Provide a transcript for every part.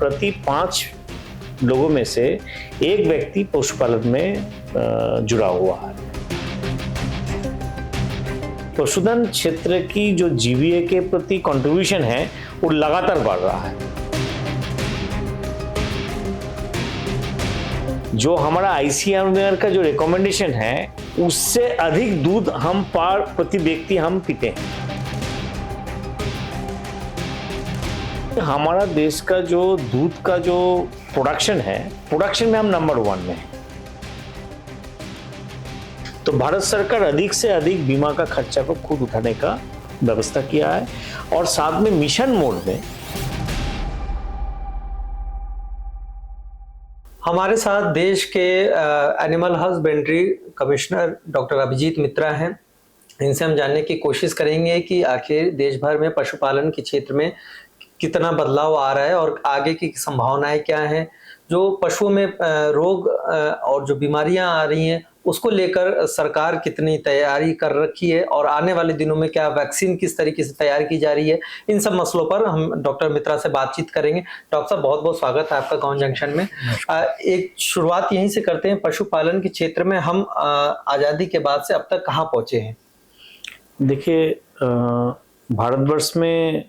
प्रति 5 लोगों में से एक व्यक्ति पशुपालन में जुड़ा हुआ है। पशुधन क्षेत्र की जो जीवीए के प्रति कंट्रीब्यूशन है वो लगातार बढ़ रहा है। जो हमारा आईसीएमआर का जो रिकमेंडेशन है उससे अधिक दूध हम प्रति व्यक्ति हम पीते हैं। हमारा देश का जो दूध का जो प्रोडक्शन है, प्रोडक्शन में हम नंबर 1 में हैं। तो भारत सरकार अधिक से अधिक बीमा का खर्चा को खुद उठाने का व्यवस्था किया है और साथ में मिशन मोड में। हमारे साथ देश के animal husbandry commissioner doctor Abhijit Mitra हैं। इनसे हम जानने की कोशिश करेंगे कि आखिर देश भर में पशुपालन के क्षेत्र में कितना बदलाव आ रहा है और आगे की संभावनाएं क्या हैं, जो पशुओं में रोग और जो बीमारियां आ रही हैं उसको लेकर सरकार कितनी तैयारी कर रखी है और आने वाले दिनों में क्या वैक्सीन किस तरीके से तैयार की जा रही है, इन सब मसलों पर हम डॉक्टर मित्रा से बातचीत करेंगे। डॉक्टर साहब, बहुत बहुत स्वागत है आपका गांव जंक्शन में। एक शुरुआत यहीं से करते हैं, पशुपालन के क्षेत्र में हम आज़ादी के बाद से अब तक कहाँ पहुँचे हैं? देखिए, भारतवर्ष में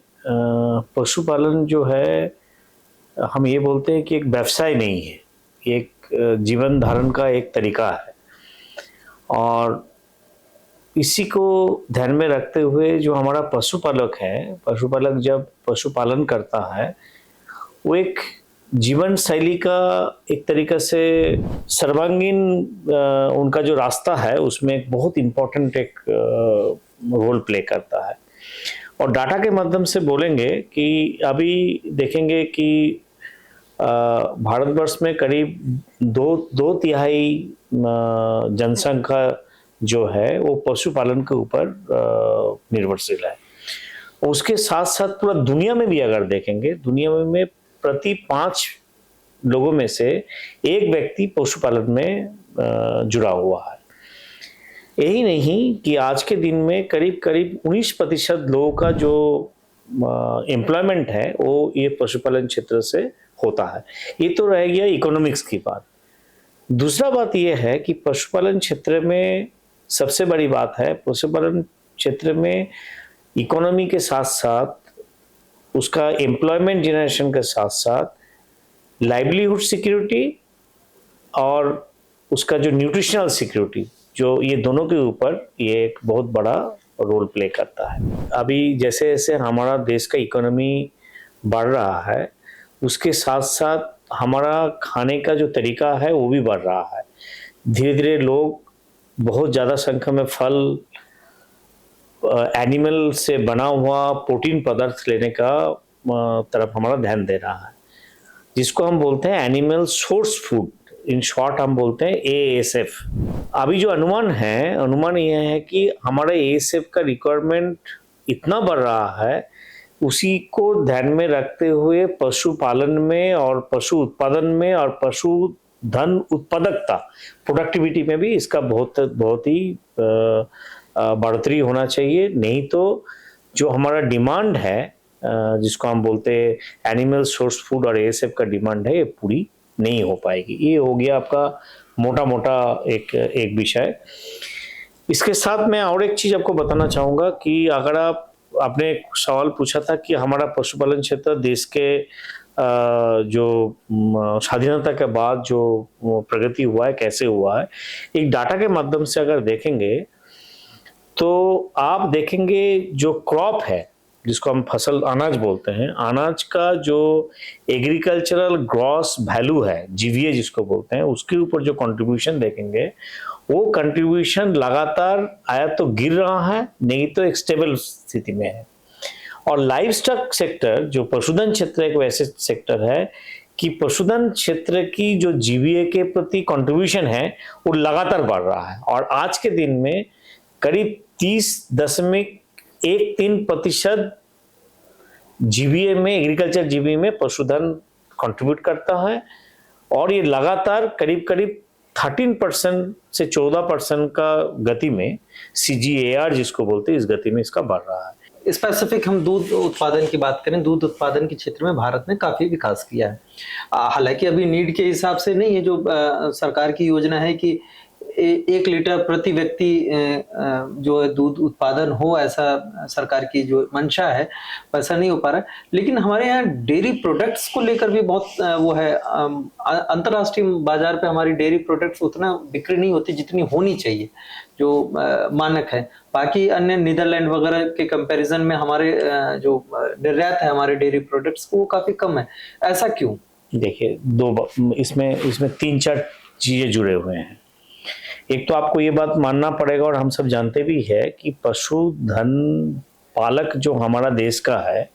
पशुपालन जो है, हम ये बोलते हैं कि एक व्यवसाय नहीं है, एक जीवन धारण का एक तरीका है। और इसी को ध्यान में रखते हुए जो हमारा पशुपालक है, पशुपालक जब पशुपालन करता है वो एक जीवन शैली का एक तरीक़े से सर्वांगीण उनका जो रास्ता है उसमें एक बहुत इम्पोर्टेंट एक रोल प्ले करता है। और डाटा के माध्यम से बोलेंगे कि अभी देखेंगे कि भारतवर्ष में करीब दो तिहाई जनसंख्या जो है वो पशुपालन के ऊपर निर्भरशील है। उसके साथ साथ पूरा दुनिया में भी अगर देखेंगे, दुनिया में प्रति 5 लोगों में से एक व्यक्ति पशुपालन में जुड़ा हुआ है। यही नहीं कि आज के दिन में करीब 19% लोगों का जो एम्प्लॉयमेंट है वो ये पशुपालन क्षेत्र से होता है। ये तो रह गया इकोनॉमिक्स की बात। दूसरा बात ये है कि पशुपालन क्षेत्र में सबसे बड़ी बात है, पशुपालन क्षेत्र में इकोनॉमी के साथ साथ उसका एम्प्लॉयमेंट जनरेशन के साथ साथ लाइवलीहुड सिक्योरिटी और उसका जो न्यूट्रिशनल सिक्योरिटी, जो ये दोनों के ऊपर ये एक बहुत बड़ा रोल प्ले करता है। अभी जैसे जैसे हमारा देश का इकोनॉमी बढ़ रहा है उसके साथ साथ हमारा खाने का जो तरीका है वो भी बढ़ रहा है। धीरे धीरे लोग बहुत ज़्यादा संख्या में फल, एनिमल से बना हुआ प्रोटीन पदार्थ लेने का तरफ हमारा ध्यान दे रहा है, जिसको हम बोलते हैं animal source food, in short हम बोलते हैं ASF। अभी जो अनुमान यह है कि हमारे ASF का रिक्वायरमेंट इतना बढ़ रहा है, उसी को ध्यान में रखते हुए पशुपालन में और पशु उत्पादन में और पशुधन उत्पादकता, प्रोडक्टिविटी में भी इसका बहुत ही बढ़ोतरी होना चाहिए। नहीं तो जो हमारा डिमांड है, जिसको हम बोलते हैं एनिमल सोर्स फूड और ASF का डिमांड है, ये पूरी नहीं हो पाएगी। ये हो गया आपका मोटा एक विषय। इसके साथ मैं और एक चीज़ आपको बताना चाहूँगा कि अगर आपने एक सवाल पूछा था कि हमारा पशुपालन क्षेत्र देश के जो स्वाधीनता के बाद जो प्रगति हुआ है कैसे हुआ है, एक डाटा के माध्यम से अगर देखेंगे तो आप देखेंगे जो क्रॉप है, जिसको हम फसल अनाज बोलते हैं, अनाज का जो एग्रीकल्चरल ग्रॉस वैल्यू है, GVA जिसको बोलते हैं, उसके ऊपर जो कंट्रीब्यूशन देखेंगे वो कंट्रीब्यूशन लगातार आया तो गिर रहा है, नहीं तो एक स्टेबल स्थिति में है। और लाइव स्टॉक सेक्टर, जो पशुधन क्षेत्र एक वैसे सेक्टर है कि पशुधन क्षेत्र की जो GVA के प्रति कंट्रीब्यूशन है वो लगातार बढ़ रहा है और आज के दिन में करीब 30.13% GVA में, एग्रीकल्चर GVA में पशुधन कंट्रीब्यूट करता है और ये लगातार करीब 13% से 14% का गति में CGAR जिसको बोलते हैं, इस गति में इसका बढ़ रहा है। स्पेसिफिक हम दूध उत्पादन की बात करें, दूध उत्पादन के क्षेत्र में भारत ने काफी विकास किया है। हालांकि अभी नीड के हिसाब से नहीं है, जो सरकार की योजना है कि 1 लीटर प्रति व्यक्ति जो है दूध उत्पादन हो, ऐसा सरकार की जो मंशा है, वैसा नहीं हो पा रहा है। लेकिन हमारे यहाँ डेयरी प्रोडक्ट्स को लेकर भी बहुत वो है, अंतर्राष्ट्रीय बाजार पे हमारी डेयरी प्रोडक्ट्स उतना बिक्री नहीं होती जितनी होनी चाहिए, जो मानक है। बाकी अन्य नीदरलैंड वगैरह के कंपैरिजन में हमारे जो निर्यात है हमारे डेयरी प्रोडक्ट्स को, वो काफी कम है। ऐसा क्यों? देखिए, इसमें 3-4 चीजें जुड़े हुए हैं। एक तो आपको ये बात मानना पड़ेगा, और हम सब जानते भी है कि पशुधन पालक जो हमारा देश का है,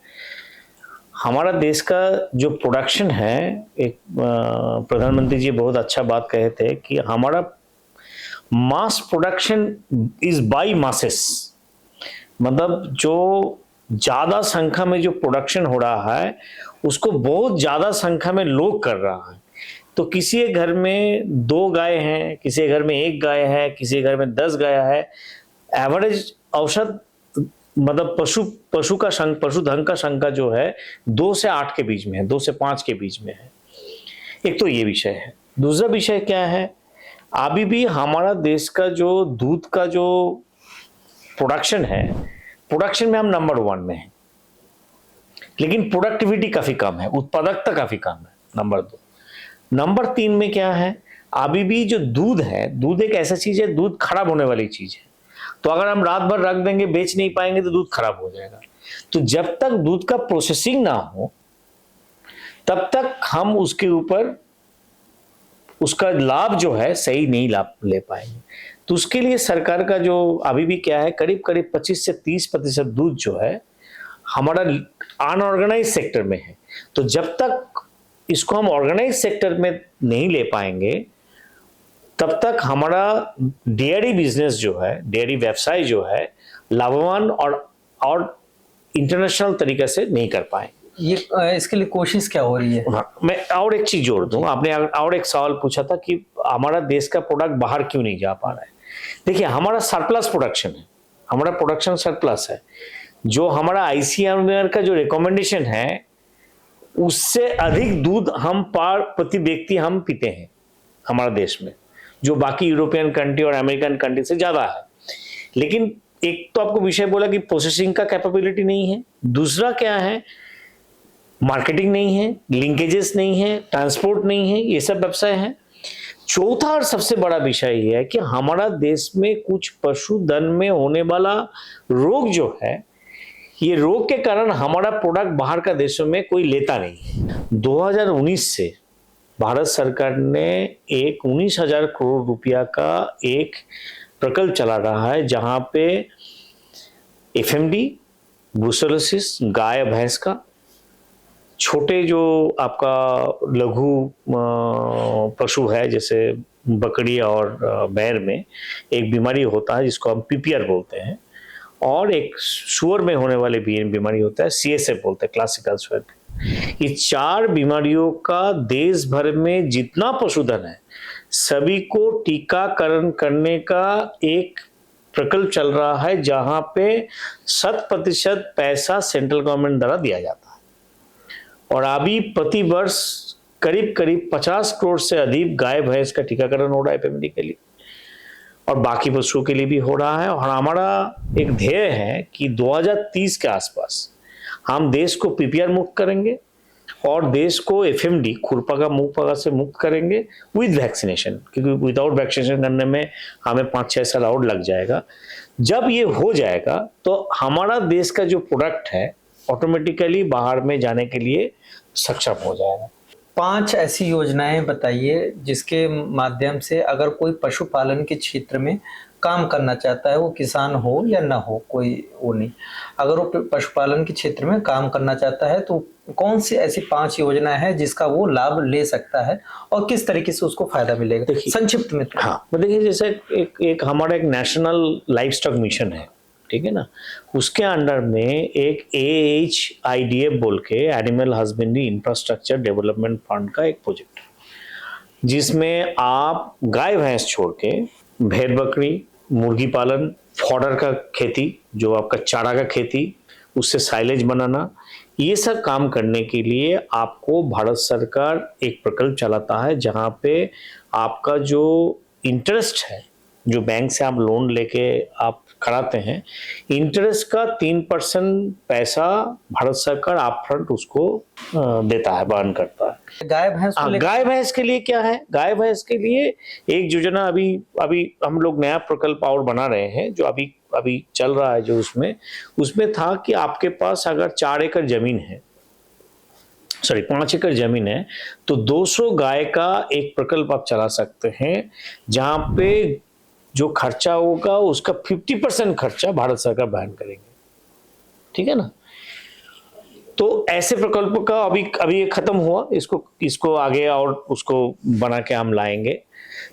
हमारा देश का जो प्रोडक्शन है, एक प्रधानमंत्री जी बहुत अच्छा बात कहे थे कि हमारा mass production is by masses, मतलब जो ज्यादा संख्या में जो प्रोडक्शन हो रहा है उसको बहुत ज्यादा संख्या में लोग कर रहा है। तो किसी के घर में 2 गाय हैं, किसी के घर में 1 गाय है, किसी के घर में 10 गाय है। एवरेज औसत मतलब पशुधन का संख्या जो है 2 से 8 के बीच में है, 2 से 5 के बीच में है। एक तो ये विषय है। दूसरा विषय क्या है, अभी भी हमारा देश का जो दूध का जो प्रोडक्शन है, प्रोडक्शन में हम नंबर 1 में है, लेकिन प्रोडक्टिविटी काफी कम है, उत्पादकता काफी कम है, नंबर 2। नंबर 3 में क्या है, अभी भी जो दूध है, दूध एक ऐसा चीज है, दूध खराब होने वाली चीज है। तो अगर हम रात भर रख देंगे, बेच नहीं पाएंगे, तो दूध खराब हो जाएगा। तो जब तक दूध का प्रोसेसिंग ना हो, तब तक हम उसके ऊपर उसका लाभ जो है सही नहीं लाभ ले पाएंगे। तो उसके लिए सरकार का जो अभी भी क्या है, करीब करीब 25 से 30% दूध जो है हमारा अनऑर्गेनाइज सेक्टर में है। तो जब तक इसको हम ऑर्गेनाइज सेक्टर में नहीं ले पाएंगे, तब तक हमारा डेयरी बिजनेस जो है, डेयरी व्यवसाय जो है, लाभवान और इंटरनेशनल तरीके से नहीं कर पाएंगे। ये इसके लिए कोशिश क्या हो रही है? हाँ, मैं और एक चीज जोड़ दूं। आपने और एक सवाल पूछा था कि हमारा देश का प्रोडक्ट बाहर क्यों नहीं जा पा रहा है। देखिए, हमारा सरप्लस प्रोडक्शन है, हमारा प्रोडक्शन सरप्लस है। जो हमारा आईसीएमआर का जो रिकमेंडेशन है, उससे अधिक दूध हम प्रति व्यक्ति हम पीते हैं हमारे देश में, जो बाकी यूरोपियन कंट्री और अमेरिकन कंट्री से ज्यादा है। लेकिन एक तो आपको विषय बोला कि प्रोसेसिंग का कैपेबिलिटी नहीं है, दूसरा क्या है, मार्केटिंग नहीं है, लिंकेजेस नहीं है, ट्रांसपोर्ट नहीं है, ये सब व्यवसाय है। चौथा और सबसे बड़ा विषय ये है कि हमारा देश में कुछ पशुधन में होने वाला रोग जो है, ये रोग के कारण हमारा प्रोडक्ट बाहर का देशों में कोई लेता नहीं है। 2019 से भारत सरकार ने एक 19,000 करोड़ रुपया का एक प्रकल्प चला रहा है, जहां पे एफएमडी, ब्रुसेलोसिस, गाय भैंस का, छोटे जो आपका लघु पशु है, जैसे बकरी और बैर में एक बीमारी होता है जिसको हम पीपीआर बोलते हैं, और एक सुअर में होने वाली बीमारी होता है सीएसएफ बोलते हैं, क्लासिकल सुअर। ये 4 बीमारियों का देश भर में जितना पशुधन है, सभी को टीकाकरण करने का एक प्रकल्प चल रहा है, जहां पे 100% पैसा सेंट्रल गवर्नमेंट द्वारा दिया जाता है। और अभी प्रति वर्ष करीब करीब 50 करोड़ से अधिक गाय भैंस का टीकाकरण हो रहा है एफएमडी के लिए, और बाकी पशुओं के लिए भी हो रहा है। और हमारा एक ध्येय है कि 2030 के आसपास हम देश को पीपीआर मुक्त करेंगे और देश को एफएमडी, खुरपका मुंहपका से मुक्त करेंगे विद वैक्सीनेशन, क्योंकि विदाउट वैक्सीनेशन करने में हमें 5-6 साल और लग जाएगा। जब ये हो जाएगा तो हमारा देश का जो प्रोडक्ट है ऑटोमेटिकली बाहर में जाने के लिए सक्षम हो जाएगा। 5 ऐसी योजनाएं बताइए जिसके माध्यम से अगर कोई पशुपालन के क्षेत्र में काम करना चाहता है, वो किसान हो या ना हो, कोई वो नहीं, अगर वो पशुपालन के क्षेत्र में काम करना चाहता है तो कौन सी ऐसी 5 योजनाएं हैं जिसका वो लाभ ले सकता है और किस तरीके से उसको फायदा मिलेगा, संक्षिप्त में? हाँ, देखिए, जैसे एक हमारा एक नेशनल लाइफ स्टॉक मिशन है, ठीक है ना, उसके अंडर में एक AHIDF बोल के animal husbandry infrastructure development fund का एक प्रोजेक्ट है, जिसमें आप गाय भैंस छोड़ के भेड़ बकरी, मुर्गी पालन, फॉडर का खेती, जो आपका चारा का खेती, उससे साइलेज बनाना, ये सब काम करने के लिए आपको भारत सरकार एक प्रकल्प चलाता है जहाँ पे आपका जो इंटरेस्ट है, जो बैंक से आप लोन लेके आप कराते हैं, इंटरेस्ट का 3% पैसा भारत सरकार अपफ्रंट उसको देता है, बर्न करता है। गाय भैंस को लेकर गाय भैंस के लिए क्या है, गाय भैंस के लिए एक योजना अभी अभी हम लोग नया प्रकल्प और बना रहे हैं जो अभी अभी चल रहा है, जो उसमें था कि आपके पास अगर 4 एकड़ जमीन है, सॉरी 5 एकड़ जमीन है, तो 200 गाय का एक प्रकल्प आप चला सकते हैं जहां पे जो खर्चा होगा उसका 50% खर्चा भारत सरकार वहन करेंगे। ठीक है ना। तो ऐसे प्रकल्प का अभी ये खत्म हुआ, इसको आगे और उसको बना के हम लाएंगे।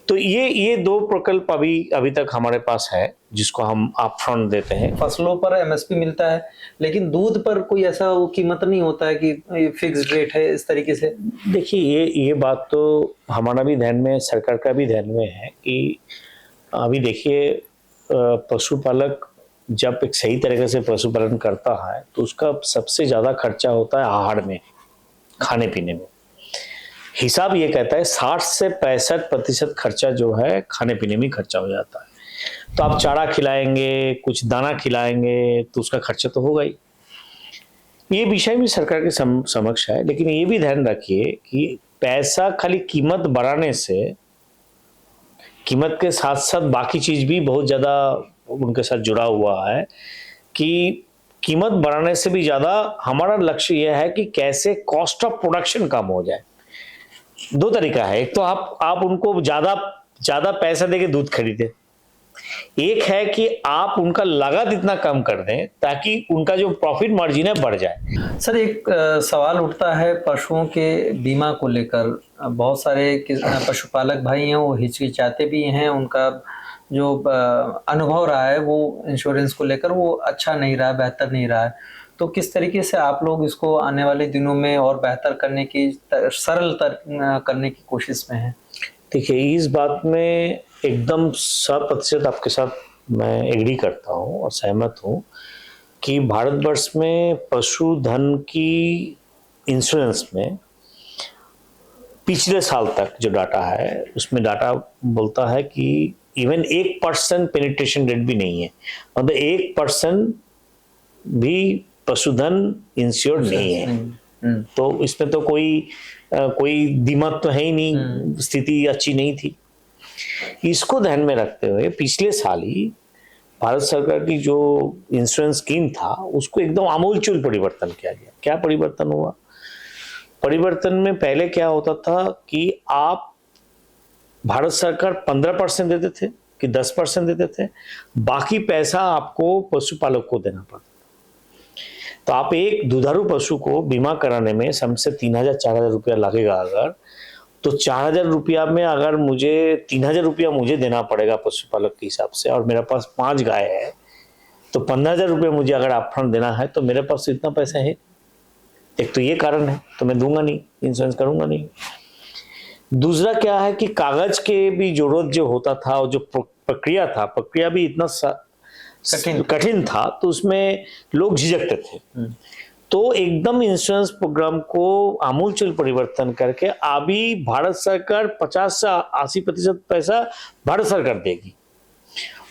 तो ये 2 प्रकल्प अभी तक हमारे पास है जिसको हम अपफ्रंट देते हैं। फसलों पर एमएसपी मिलता है, लेकिन दूध पर कोई ऐसा वो कीमत नहीं होता है कि फिक्स्ड रेट है इस तरीके से। देखिए ये बात तो हमारा भी ध्यान में, सरकार का भी ध्यान में है कि अभी देखिए पशुपालक जब एक सही तरीके से पशुपालन करता है तो उसका सबसे ज़्यादा खर्चा होता है आहार में, खाने पीने में। हिसाब ये कहता है 60 से 65% खर्चा जो है खाने पीने में खर्चा हो जाता है। तो आप चारा खिलाएंगे, कुछ दाना खिलाएंगे तो उसका खर्चा तो होगा ही। ये विषय भी सरकार के समक्ष है, लेकिन ये भी ध्यान रखिए कि पैसा खाली कीमत बढ़ाने से, कीमत के साथ साथ बाकी चीज भी बहुत ज्यादा उनके साथ जुड़ा हुआ है कि कीमत बढ़ाने से भी ज्यादा हमारा लक्ष्य यह है कि कैसे कॉस्ट ऑफ प्रोडक्शन कम हो जाए। 2 तरीका है, एक तो आप उनको ज्यादा पैसा देके दूध खरीदे, एक है कि आप उनका लागत इतना कम कर दें ताकि उनका जो प्रॉफिट मार्जिन है बढ़ जाए। सर एक सवाल उठता है पशुओं के बीमा को लेकर। बहुत सारे पशुपालक भाई हैं वो हिचकिचाते भी हैं, उनका जो अनुभव रहा है वो इंश्योरेंस को लेकर वो अच्छा नहीं रहा, बेहतर नहीं रहा है। तो किस तरीके से आप लोग इसको आने वाले दिनों में और बेहतर करने की, सरल करने की कोशिश में हैं? देखिए इस बात में एकदम 100% आपके साथ मैं एग्री करता हूँ और सहमत हूँ कि भारतवर्ष में पशुधन की इंश्योरेंस में पिछले साल तक जो डाटा है उसमें डाटा बोलता है कि इवन 1% पेनिट्रेशन रेट भी नहीं है, मतलब 1% भी पशुधन इंश्योर्ड नहीं है। तो इसमें तो कोई दिमाग तो है ही नहीं, स्थिति अच्छी नहीं थी। इसको ध्यान में रखते हुए पिछले साल ही भारत सरकार की जो इंश्योरेंस स्कीम था उसको एकदम आमूलचूल परिवर्तन किया गया। क्या परिवर्तन हुआ? परिवर्तन में पहले क्या होता था कि आप भारत सरकार 15% देते थे कि 10% देते थे, बाकी पैसा आपको पशुपालक को देना पड़ता। तो आप एक दुधारू पशु को बीमा कराने में समझ 3,000-4,000 रुपया लगेगा अगर, तो 4,000 रुपया में अगर मुझे 3,000 रुपया मुझे देना पड़ेगा पशुपालक के हिसाब से, और मेरे पास 5 गाय है तो 15,000 रुपये मुझे अगर अपफ्रंट देना है तो मेरे पास इतना पैसा है। एक तो ये कारण है, तो मैं दूंगा नहीं, इंश्योरेंस करूंगा नहीं। दूसरा क्या है कि कागज के भी जरूरत जो होता था और जो प्रक्रिया भी इतना कठिन था, तो उसमें लोग झिझकते थे। तो एकदम इंश्योरेंस प्रोग्राम को आमूलचूल परिवर्तन करके अभी भारत सरकार 50 से 80% पैसा भारत सरकार देगी,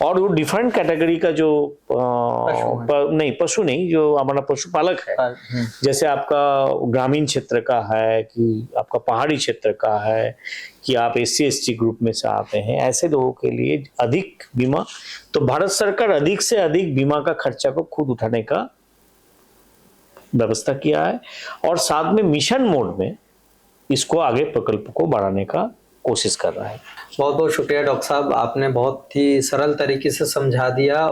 और वो डिफरेंट कैटेगरी का जो पशु नहीं, जो हमारा पशुपालक है, जैसे आपका ग्रामीण क्षेत्र का है कि आपका पहाड़ी क्षेत्र का है कि आप SC/ST ग्रुप में से आते हैं, ऐसे लोगों के लिए अधिक बीमा, तो भारत सरकार अधिक से अधिक बीमा का खर्चा को खुद उठाने का व्यवस्था किया है, और साथ में मिशन मोड में इसको आगे प्रकल्प को बढ़ाने का कोशिश कर रहा है। बहुत बहुत शुक्रिया डॉक्टर साहब, आपने बहुत ही सरल तरीके से समझा दिया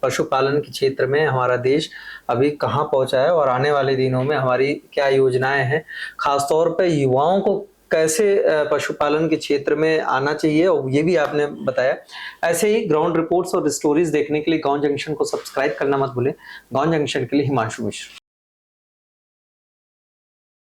पशुपालन के क्षेत्र में हमारा देश अभी कहाँ पहुंचा है और आने वाले दिनों में हमारी क्या योजनाएं हैं, खासतौर पे युवाओं को कैसे पशुपालन के क्षेत्र में आना चाहिए, और ये भी आपने बताया। ऐसे ही ग्राउंड रिपोर्ट्स और स्टोरीज देखने के लिए गांव जंक्शन को सब्सक्राइब करना मत भूलें। गांव जंक्शन के लिए हिमांशु मिश्र।